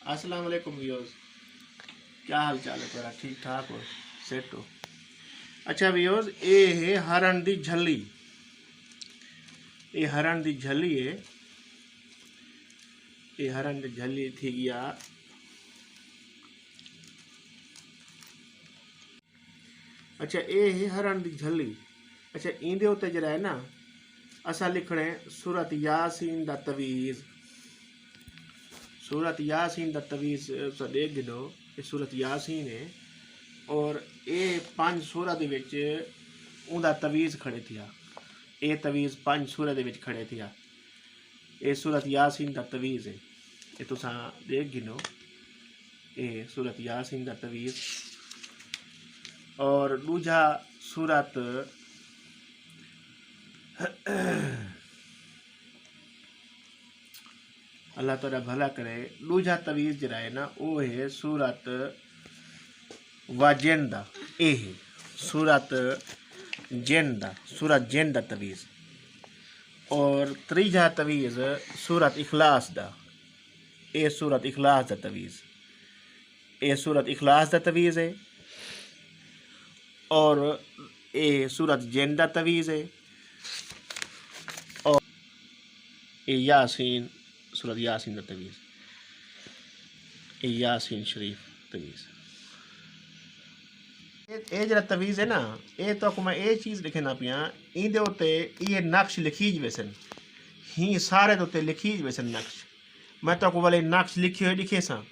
अस्सलाम वालेकुम व्यूअर्स, क्या हाल चाल है तेरा? ठीक ठाक हो? सेट हो? अच्छा व्यूअर्स, ये है हरण दी झल्ली। ये हरण दी झल्ली है। ये हरण दी झल्ली थी गया। अच्छा ये है हरण दी झल्ली। अच्छा इंदे उत्ते जरा है ना असा लिखने सूरत यासीन दा तवीज़। सूरत यासीन दा तवीज़ सा देख गिनो। ये सूरत यासीन है और ये 5 सूरत दे विच उंदा तवीज़ खड़े थिया। ये तवीज़ 5 सूरत दे विच खड़े थिया। ये सूरत यासीन दा तवीज़ है। ये तुसा देख गिनो। ये सूरत यासीन दा तवीज़ और दूजा सूरत अल्लाह ताला भला करे। दूजा तवीज़ जरा है ना वो है सूरत वाजिन दा। ये है सूरत जिन दा, सूरत जिन दा तवीज़। और त्रीजा तवीज़ सूरत इखलास दा। ये सूरत इखलास दा तवीज़। ये सूरत इखलास दा तवीज़ है और ये सूरत जिन दा तवीज़ है और ये यासीन सूरत यासीन दा तवीज़। ये यासीन शरीफ तवीज़। ये जरा तवीज़ है ना, ये तो मैं ये चीज़ लिखना पिया इंदे उत्ते ये नक्श लिखीज वैसन ही सारे उत्ते लिखीज वैसन नक्श। मैं तो वाले नक्श लिखे हुए लिखे सा।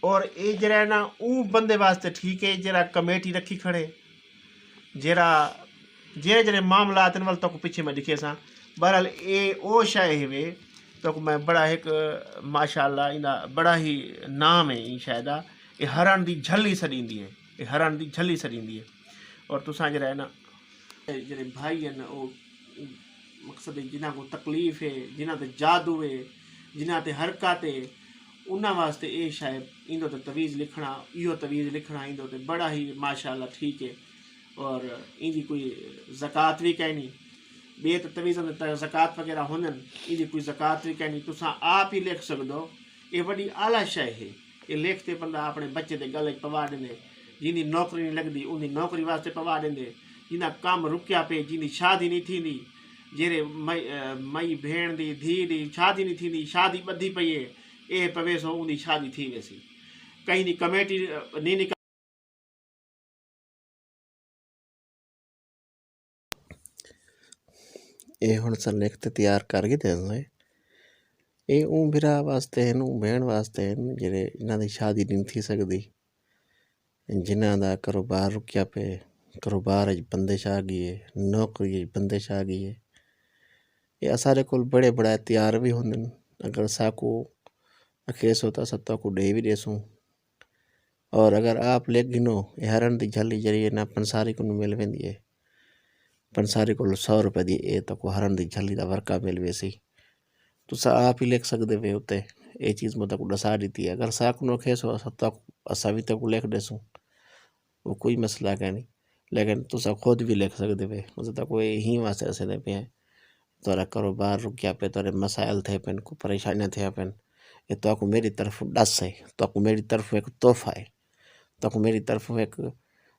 और ये जरा ना ऊ बंदे वास्ते ठीक है जरा कमेटी रखी खड़े जरा जे जरे मामलात वाल तो पीछे मैं लिखे सा। बहरहाल ये ओ शाय है तो मैं बड़ा एक माशाअल्लाह इना बड़ा ही नाम है इन शायदा। ये हरण दी झल्ली सड़ींदी है। ये हरण दी झल्ली सड़ींदी है। और तुसा जरा है ना जरे भाई है ना वो मकसद जिन्हें को तकलीफ है, जिन्हें ते जादू है, जिन्हें ते हरकत है, उन्होंने वास्ते ये शायद इंदो ते तवीज़ लिखना, इो तवीज़ लिखना इंदो ते बड़ा ही माशाअल्लाह ठीक है। और इंदी कोई ज़कात भी कह नहीं, बे तो तवीज़ ज़कात वगैरह होने इंदी कोई ज़कात भी कह नहीं। तुसा आप ही लिख सकदो। ये बड़ी आला शय है। ये लिखते बंदा अपने बच्चे के गले पवा देंदे, जिंदी नौकरी नहीं लगती उनकी नौकरी वास्ते पवा देंदे, जिन्हें कम रुकिया पे, जिंदी शादी नहीं थी, जेरे मई भेण दी धी दी शादी नहीं थी, शादी ॿधी पई है, ये पवे सो उनकी शादी थी वैसी। कहीं दी कमेटी नहीं निकल ये हुण सरलेख ते तैयार करके दे दो। ये ऊँ बिरा वास्ते हैं, ऊँ भेण वास्ते हैं जेरे इन्हां दी शादी नहीं थी सकदी, जिन्हां दा कारोबार रुकिया पे, कारोबार अज बंदिश आ गई है, नौकरी अज बंदिश आ गई है। ये असारे कोल बड़े बड़ा तैयार भी होंदे। अगर साकू अखेस होता सत्ता को दे भी देसूँ। और अगर आप ले गिनो ये हरण दी झल्ली जरिए ना पंसारी को मिल वेंदी है। पंसारी को 100 रुपए दी ए तो को हरण दी झल्ली दा वर्का मिल वेसी। तुसा आप ही लिख सकते वे उत्ते ये चीज़ मैं तक दसा दी थी। अगर साक नो खेस हो सत्ता असा भी तक लिख देसूँ, वो कोई मसला क्या नहीं। लेकिन तुसा खुद भी लिख सकते वे उस तक कोई ही वास्ते ऐसे नहीं पे तोरा कारोबार रुक गया पे, तोरे मसाइल थे पेन, को परेशानियाँ थे पेन, ये तो आपको मेरी तरफ दस है, तो आपको मेरी तरफ एक तोहफा है, तो आपको मेरी तरफ एक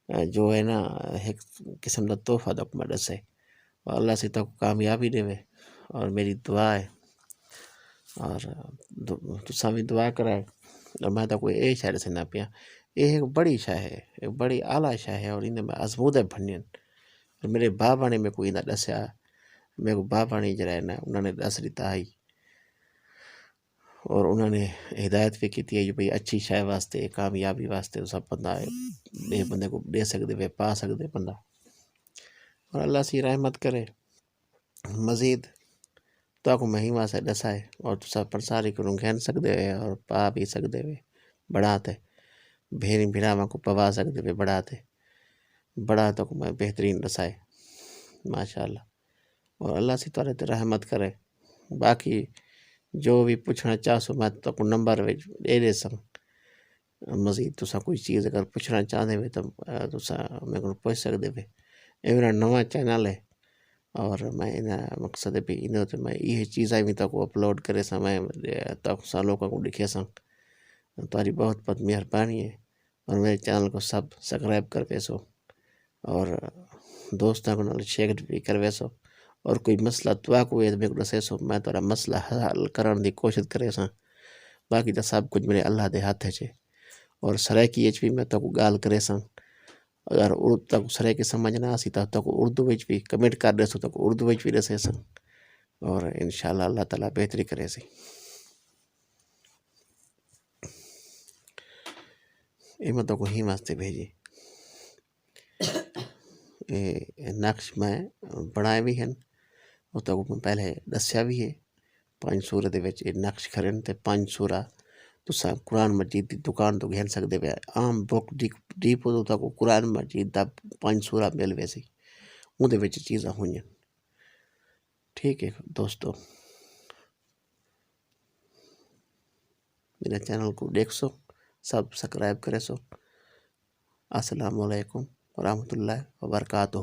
जो है ना एक किस्म का तोहफा तो मैं दस है। और अल्लाह से तो कामयाबी देवे और मेरी दुआ है। और तुसा भी दुआ कराए। और मैं तो कोई ये शायर से ना पिया, ये एक बड़ी शाह है, एक बड़ी आला शाह है। और इन्हें मैं आजमूदे भनियन और मेरे बाबा ने मैं कोई ना दसिया, मेरे को बाबा ने जरा है ना उन्होंने दस दिता है और उन्होंने हिदायत भी की है भाई अच्छी शाह वास्ते कामयाबी वास्ते सब बंदा ये बंदे को दे सकते वे पा सकते बंदा। और अल्लाह से रहमत करे मज़ीद तो आपको महिमा से दसा है। और तुसा प्रसारी को घेन सकते हुए और पा भी सकते हुए बढ़ाते भेरी भिरावा को पवा सकते हुए बढ़ाते बड़ा तो मैं बेहतरीन दसाए माशाअल्लाह। और अल्लाह से तारे ते रहमत करे। बाकी जो भी पूछना चाहो मैं तो को नंबर दे दे सक मज़ीद तुसा कोई चीज़ अगर पूछना चाहते हुए तो तुसा मेरे को पूछ सकते हुए। ये मेरा नवा चैनल है और मैं इन्हें मकसद भी इन्हें तो मैं ये चीज़ा भी तक अपलोड करे समय तक सालों का को दिखे संग تاری بہت بہت مہربانی ہے، اور میرے چینل کو سب سبسکرائب کر ویسو اور دوستوں کو نال شیئر بھی کر ویسو، اور کوئی مسئلہ تو کو ہے میرے کو دسے سو، میں تھوڑا مسئلہ حل کرنے دی کوشش کرے سا، باقی تو سب کچھ میرے اللہ دے ہاتھ ہے، اور سرائکی ایچ بھی میں تو کو گال کرے سا، اگر اردو تک سرائکی سمجھ نہ آسی تو اردو وچ بھی کمنٹ کر دے سو، تو اردو وچ بھی دسے سا، اور انشاءاللہ اللہ تعالیٰ بہتری کرے سی۔ یہ میں تو کو ہی واسطے بھیجی، نقش میں بنائے بھی ہیں، وہ تو میں پہلے دسیا بھی ہے، 5 سورہ دے وچ نقش کھڑے تے 5 سورہ تساں قرآن مجید دی دکان تو گھن سکدے پے، عام بک ڈیپو تو تک قرآن مجید دا 5 سورہ مل ویسی، اون دے وچ چیزاں ہوئیں۔ ٹھیک ہے دوستو، میرے چینل کو دیکھ سو، سبسکرائب کرے سو۔ السلام علیکم ورحمۃ اللہ وبرکاتہ۔